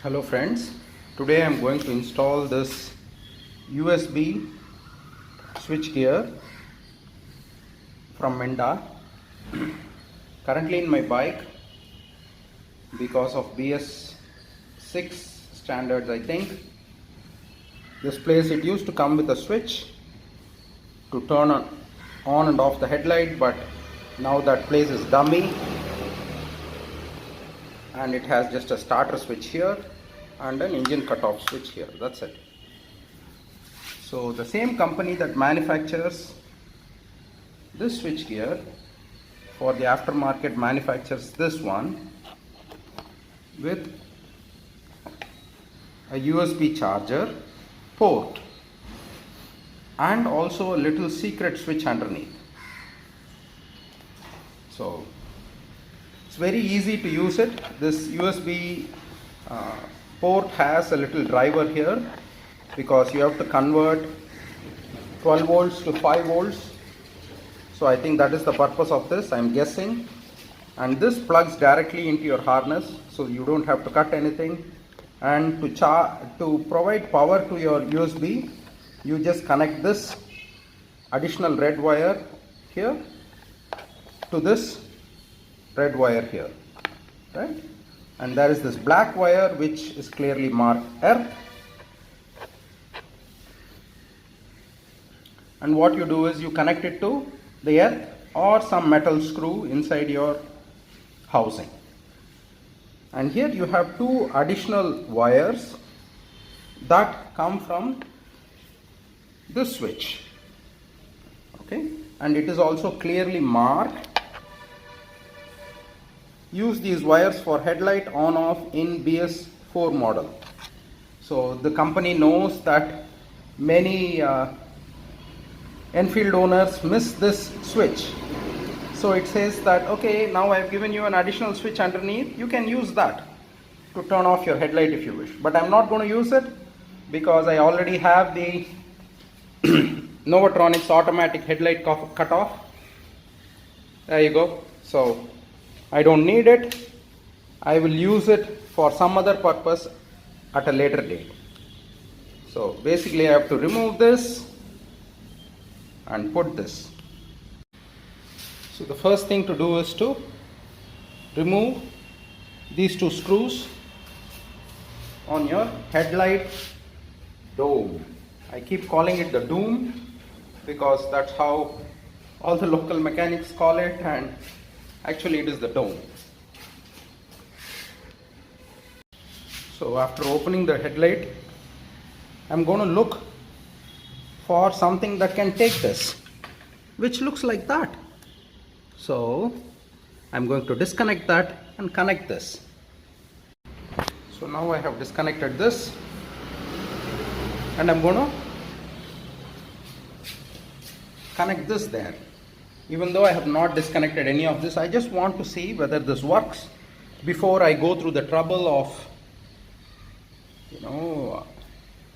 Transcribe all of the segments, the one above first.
Hello friends, today I am going to install this USB switch gear from Minda. Currently in my bike, because of BS6 standards, I think this place, it used to come with a switch to turn on and off the headlight, but now that place is dummy and it has just a starter switch here and an engine cutoff switch here. That's it. So the same company that manufactures this switch gear for the aftermarket manufactures this one with a USB charger port and also a little secret switch underneath. So it's very easy to use it. This USB port has a little driver here because you have to convert 12 volts to 5 volts. So I think that is the purpose of this, I'm guessing. And this plugs directly into your harness, so you don't have to cut anything. And to provide power to your USB, you just connect this additional red wire here to this red wire here, right? And there is this black wire which is clearly marked earth. And what you do is you connect it to the earth or some metal screw inside your housing. And here you have two additional wires that come from this switch, okay? And it is also clearly marked. Use these wires for headlight on off in BS4 model. So the company knows that many Enfield owners miss this switch. So it says that, okay, now I have given you an additional switch underneath, you can use that to turn off your headlight if you wish. But I'm not going to use it because I already have the Novatronics automatic headlight cutoff. There you go. So I don't need it. I will use it for some other purpose at a later date. So basically I have to remove this and put this. So the first thing to do is to remove these two screws on your headlight dome. I keep calling it the dome because that's how all the local mechanics call it, and actually it is the dome. So after opening the headlight, I'm going to look for something that can take this, which looks like that. So I'm going to disconnect that and connect this. So now I have disconnected this and I'm going to connect this there. Even though I have not disconnected any of this, I just want to see whether this works before I go through the trouble of,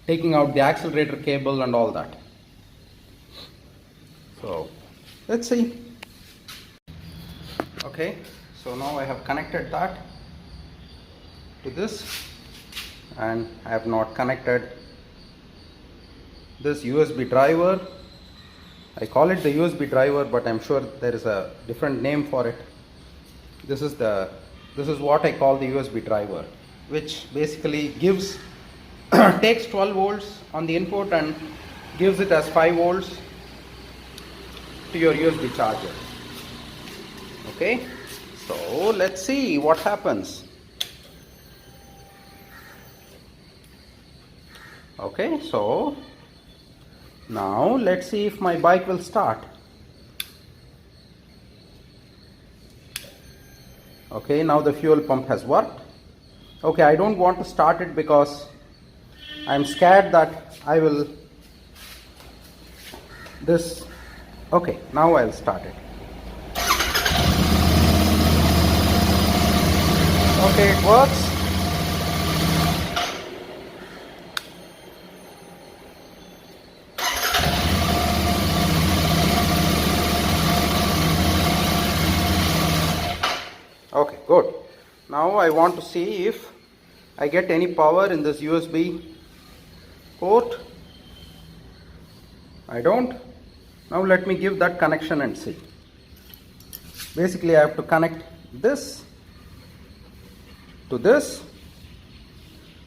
taking out the accelerator cable and all that. So let's see. Okay, so now I have connected that to this, and I have not connected this USB driver. I call it the USB driver, but I'm sure there is a different name for it. This is what I call the USB driver, which basically gives takes 12 volts on the input and gives it as 5 volts to your USB charger. Okay, so let's see what happens. Okay, so now let's see if my bike will start. Okay, now the fuel pump has worked. Okay, I don't want to start it because I'm scared that I will okay, now I'll start it. Okay, it works. Okay, good. Now I want to see if I get any power in this USB port? I don't. Now let me give that connection and see. Basically I have to connect this to this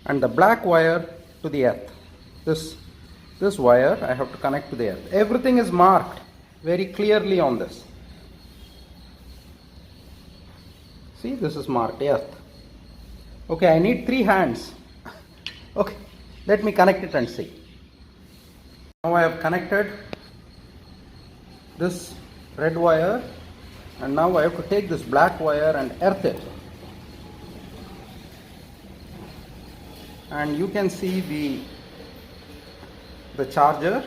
and the black wire to the earth. This wire I have to connect to the earth. Everything is marked very clearly on this. See, this is marked earth. Okay, I need 3 hands. Okay, let me connect it and see. Now I have connected this red wire, and now I have to take this black wire and earth it. And you can see the charger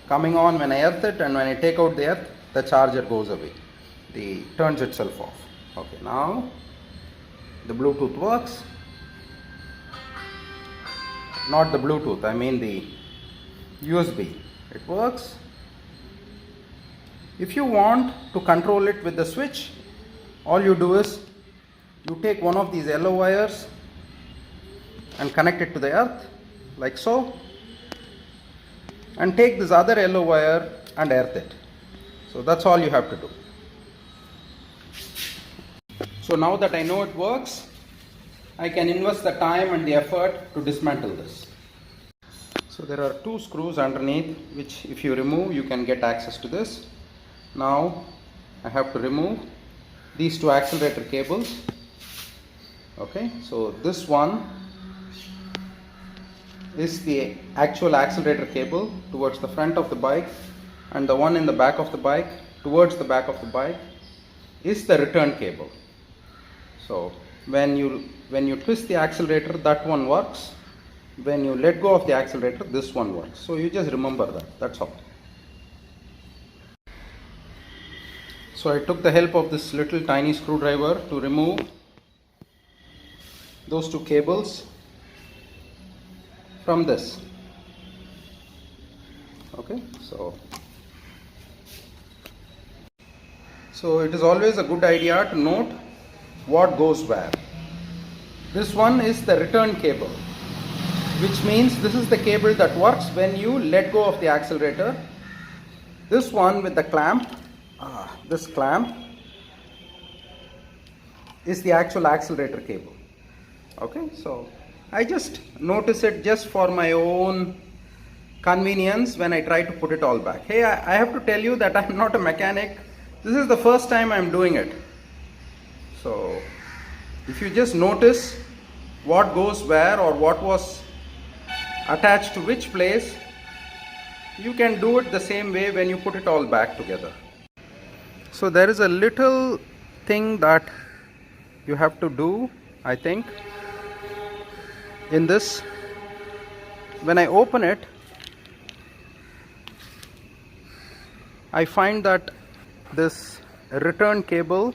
coming on when I earth it, and when I take out the earth, the charger goes away. Turns itself off. Okay, now the Bluetooth works. Not the Bluetooth, I mean the USB. It works. If you want to control it with the switch, all you do is you take one of these yellow wires and connect it to the earth like so, and take this other yellow wire and earth it. So that's all you have to do. So now that I know it works, I can invest the time and the effort to dismantle this. So there are 2 screws underneath, which if you remove, you can get access to this. Now I have to remove these 2 accelerator cables. Okay, so this one is the actual accelerator cable towards the front of the bike, and the one in the back of the bike towards the back of the bike is the return cable. So when you twist the accelerator, that one works. When you let go of the accelerator, this one works. So you just remember that, that's all. So I took the help of this little tiny screwdriver to remove those 2 cables from this. Okay, so it is always a good idea to note what goes where. This one is the return cable, which means this is the cable that works when you let go of the accelerator. This one with the clamp, this clamp is the actual accelerator cable. Okay, so I just notice it just for my own convenience when I try to put it all back. Hey, I have to tell you that I'm not a mechanic. This is the first time I'm doing it. So if you just notice what goes where or what was attached to which place, you can do it the same way when you put it all back together. So there is a little thing that you have to do, I think, in this. When I open it, I find that this return cable,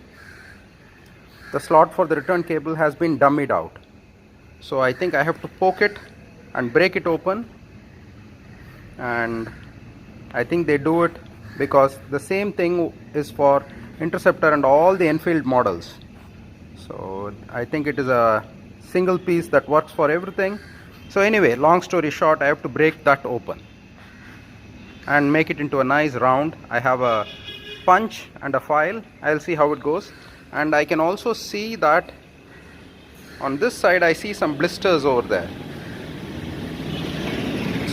the slot for the return cable has been dummied out. So I think I have to poke it and break it open, and I think they do it because the same thing is for Interceptor and all the Enfield models. So I think it is a single piece that works for everything. So anyway, long story short, I have to break that open and make it into a nice round. I have a punch and a file. I'll see how it goes. And I can also see that on this side I see some blisters over there.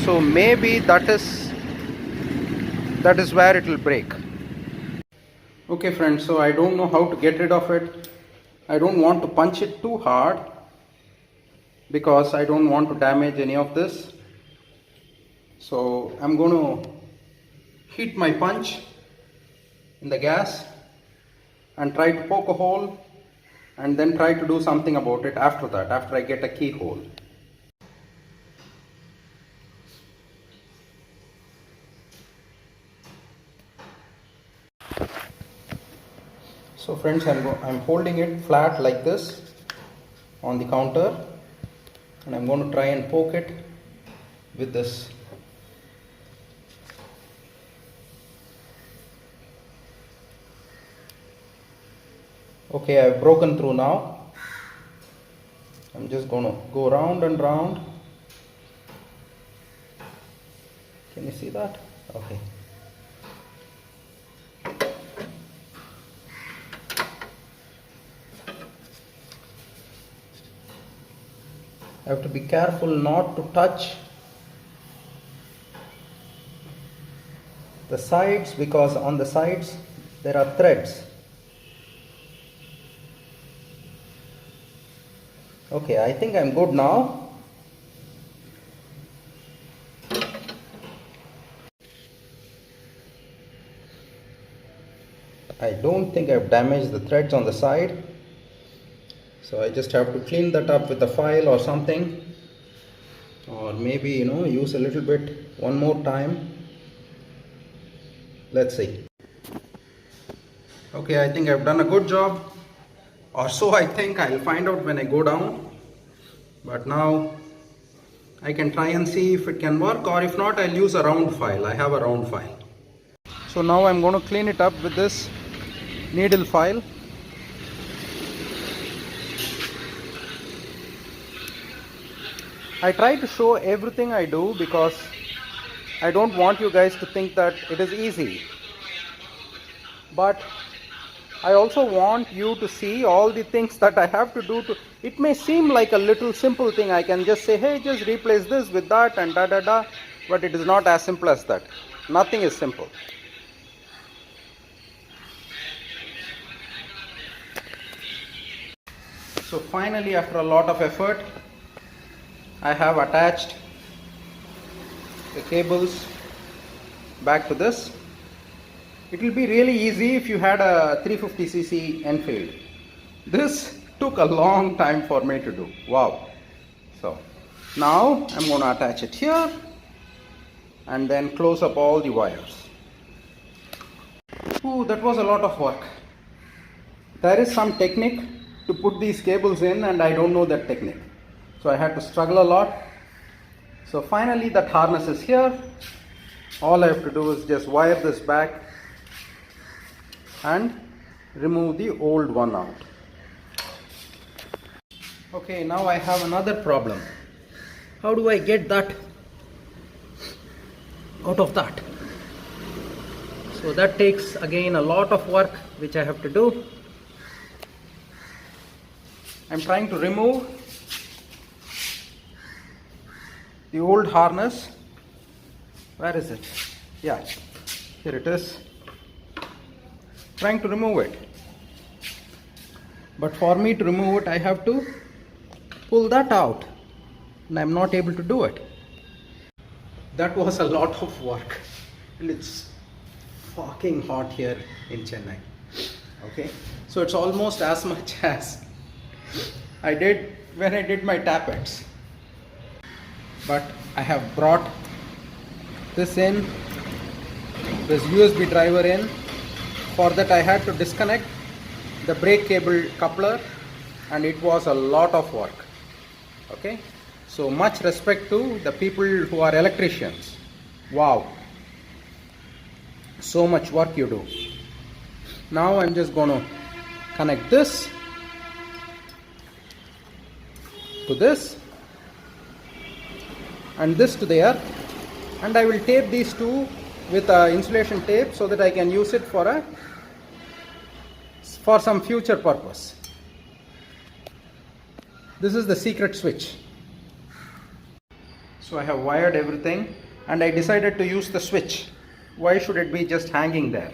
So maybe that is where it will break. Okay friends, so I don't know how to get rid of it. I don't want to punch it too hard because I don't want to damage any of this. So I'm going to heat my punch in the gas and try to poke a hole, and then try to do something about it after that, after I get a keyhole. So friends, I'm holding it flat like this on the counter, and I'm going to try and poke it with this. Okay, I've broken through now. I'm just going to go round and round. Can you see that? Okay. I have to be careful not to touch the sides, because on the sides there are threads. Okay, I think I'm good now. I don't think I've damaged the threads on the side. So I just have to clean that up with a file or something, or maybe use a little bit one more time. Let's see. Okay, I think I've done a good job, or so I think. I'll find out when I go down, but now I can try and see if it can work, or if not, I'll use a round file. I have a round file. So now I'm going to clean it up with this needle file. I try to show everything I do because I don't want you guys to think that it is easy. But I also want you to see all the things that I have to do. It may seem like a little simple thing. I can just say, hey, just replace this with that and da da da. But it is not as simple as that. Nothing is simple. So finally, after a lot of effort, I have attached the cables back to this. It will be really easy if you had a 350cc Enfield. This took a long time for me to do. Wow. So now I'm going to attach it here and then close up all the wires. Ooh, that was a lot of work. There is some technique to put these cables in, and I don't know that technique. So I had to struggle a lot. So finally that harness is here. All I have to do is just wire this back and remove the old one out. Okay, now I have another problem. How do I get that out of that? So that takes again a lot of work which I have to do. I'm trying to remove the old harness. Where is it? Yeah, here it is. Trying to remove it. But for me to remove it, I have to pull that out, and I'm not able to do it. That was a lot of work, and it's fucking hot here in Chennai. Okay, so it's almost as much as I did when I did my tappets. But I have brought this in, this USB driver in. For that I had to disconnect the brake cable coupler, and it was a lot of work. Okay, so much respect to the people who are electricians. Wow, so much work you do. Now I'm just going to connect this to this and this to the earth, and I will tape these two with insulation tape so that I can use it for some future purpose. This is the secret switch. So I have wired everything, and I decided to use the switch. Why should it be just hanging there?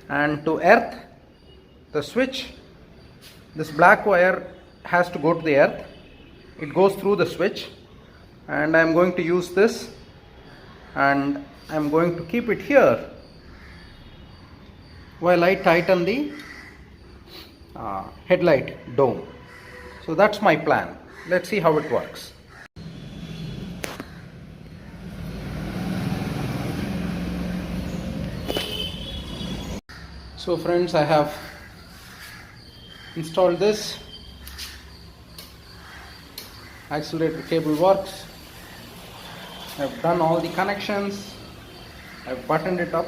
And to earth the switch, this black wire has to go to the earth. It goes through the switch, and I'm going to use this, and I'm going to keep it here while I tighten the headlight dome. So that's my plan. Let's see how it works. So friends, I have installed this. Accelerator cable works. I've done all the connections. I've buttoned it up.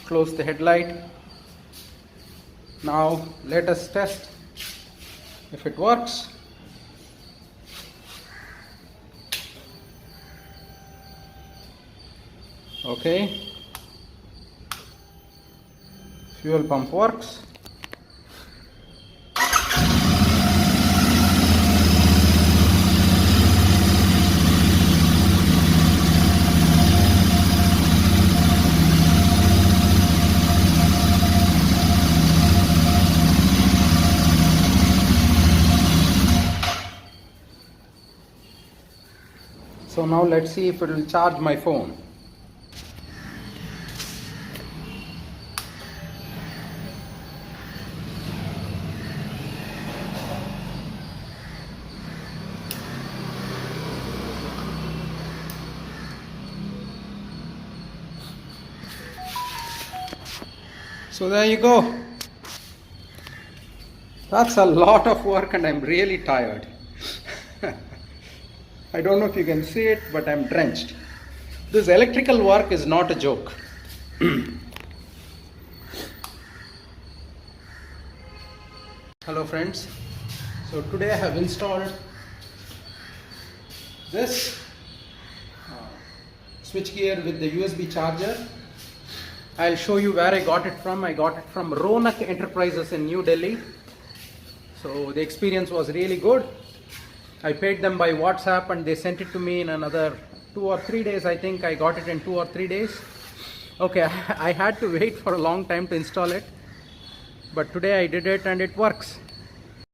Close the headlight. Now let us test if it works. Okay, fuel pump works. So now let's see if it will charge my phone. So there you go. That's a lot of work and I'm really tired. I don't know if you can see it, but I'm drenched. This electrical work is not a joke. Hello friends. So today I have installed this switchgear with the USB charger. I'll show you where I got it from. I got it from Ronak Enterprises in New Delhi. So the experience was really good. I paid them by WhatsApp and they sent it to me in another 2 or 3 days. I think I got it in 2 or 3 days. Okay, I had to wait for a long time to install it, but today I did it and it works.